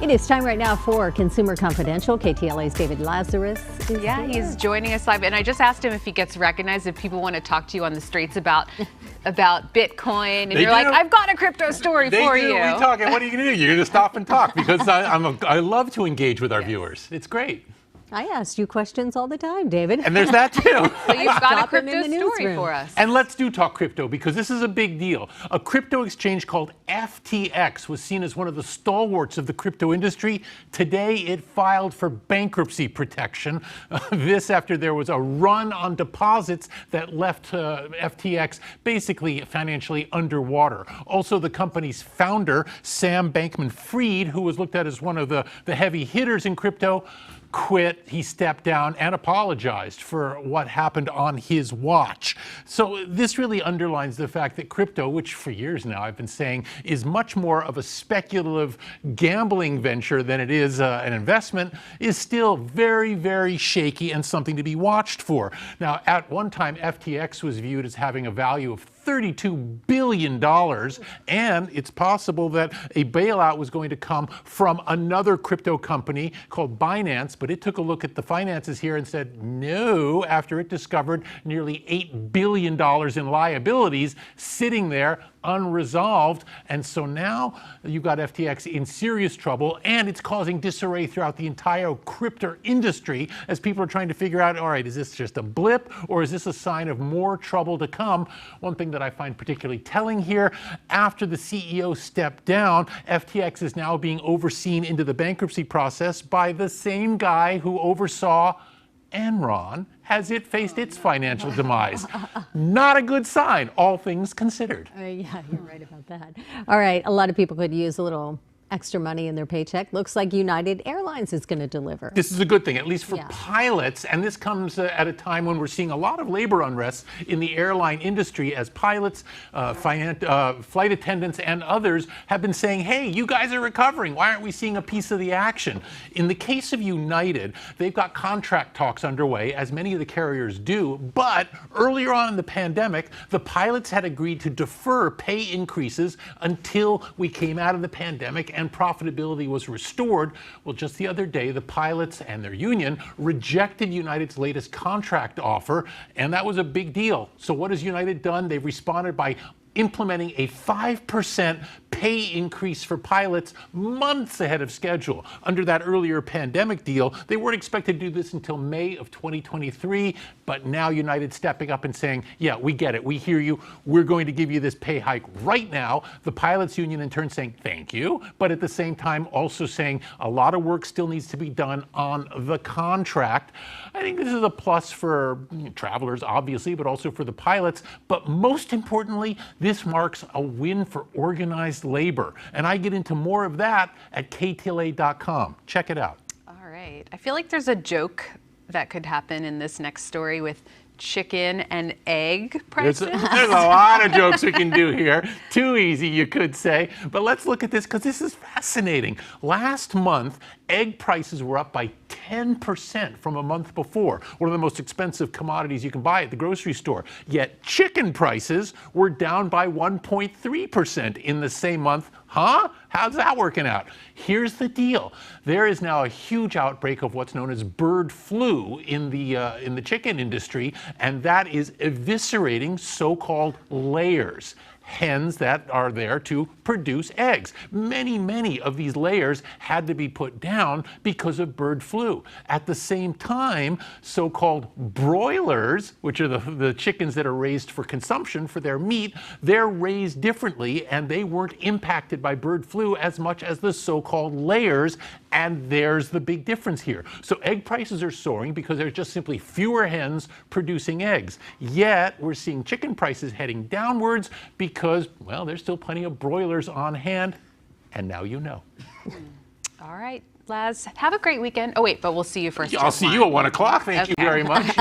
It is time right now for Consumer Confidential. KTLA's David Lazarus is here. He's joining us live. And I just asked him if he gets recognized, if people want to talk to you on the streets about Bitcoin. And you're like, I've got a crypto story for you. We talk, and what are you going to do? You're going to stop and talk because I love to engage with our viewers. It's great. I ask you questions all the time, David. And there's that too. So you've got a Stop him in crypto the story newsroom. for us. And let's talk crypto because this is a big deal. A crypto exchange called FTX was seen as one of the stalwarts of the crypto industry. Today, it filed for bankruptcy protection. This after there was a run on deposits that left FTX basically financially underwater. Also, the company's founder, Sam Bankman-Fried, who was looked at as one of the heavy hitters in crypto, quit. He stepped down and apologized for what happened on his watch. So this really underlines the fact that crypto, which for years now I've been saying is much more of a speculative gambling venture than it is an investment, is still very, very shaky and something to be watched for. Now, at one time, FTX was viewed as having a value of $32 billion, and it's possible that a bailout was going to come from another crypto company called Binance, but it took a look at the finances here and said no after it discovered nearly $8 billion in liabilities sitting there unresolved. And so now you've got FTX in serious trouble, and it's causing disarray throughout the entire crypto industry as people are trying to figure out, all right, is this just a blip or is this a sign of more trouble to come? One thing that I find particularly telling here, after the CEO stepped down, FTX is now being overseen into the bankruptcy process by the same guy who oversaw Enron as it faced its financial demise. Not a good sign, all things considered. Yeah, you're right about that. All right, a lot of people could use a little extra money in their paycheck. Looks like United Airlines is going to deliver. This is a good thing, at least for pilots, and this comes at a time when we're seeing a lot of labor unrest in the airline industry as pilots, flight attendants, and others have been saying, hey, you guys are recovering. Why aren't we seeing a piece of the action? In the case of United, they've got contract talks underway, as many of the carriers do, but earlier on in the pandemic, the pilots had agreed to defer pay increases until we came out of the pandemic and profitability was restored. Well, just the other day, the pilots and their union rejected United's latest contract offer, and that was a big deal. So what has United done? They've responded by implementing a 5% pay increase for pilots months ahead of schedule. Under that earlier pandemic deal, they weren't expected to do this until May of 2023, but now United stepping up and saying, yeah, we get it, we hear you, we're going to give you this pay hike right now. The pilots union in turn saying thank you, but at the same time also saying a lot of work still needs to be done on the contract. I think this is a plus for travelers, obviously, but also for the pilots. But most importantly, this marks a win for organized labor. And I get into more of that at KTLA.com. Check it out. All right. I feel like there's a joke that could happen in this next story with chicken and egg prices. There's a lot of jokes we can do here. Too easy, you could say. But let's look at this because this is fascinating. Last month, egg prices were up by 10% from a month before. One of the most expensive commodities you can buy at the grocery store. Yet chicken prices were down by 1.3% in the same month. Huh? How's that working out? Here's the deal. There is now a huge outbreak of what's known as bird flu in the chicken industry, and that is eviscerating so-called layers. Hens that are there to produce eggs. Many of these layers had to be put down because of bird flu. At the same time, so-called broilers, which are the chickens that are raised for consumption for their meat, they're raised differently and they weren't impacted by bird flu as much as the so-called layers, and there's the big difference here. So egg prices are soaring because there's just simply fewer hens producing eggs. Yet we're seeing chicken prices heading downwards because, well, there's still plenty of broilers on hand, and now you know. All right, Laz, have a great weekend. Oh, wait, but we'll see you first. I'll see you at 1 o'clock. Thank you very much.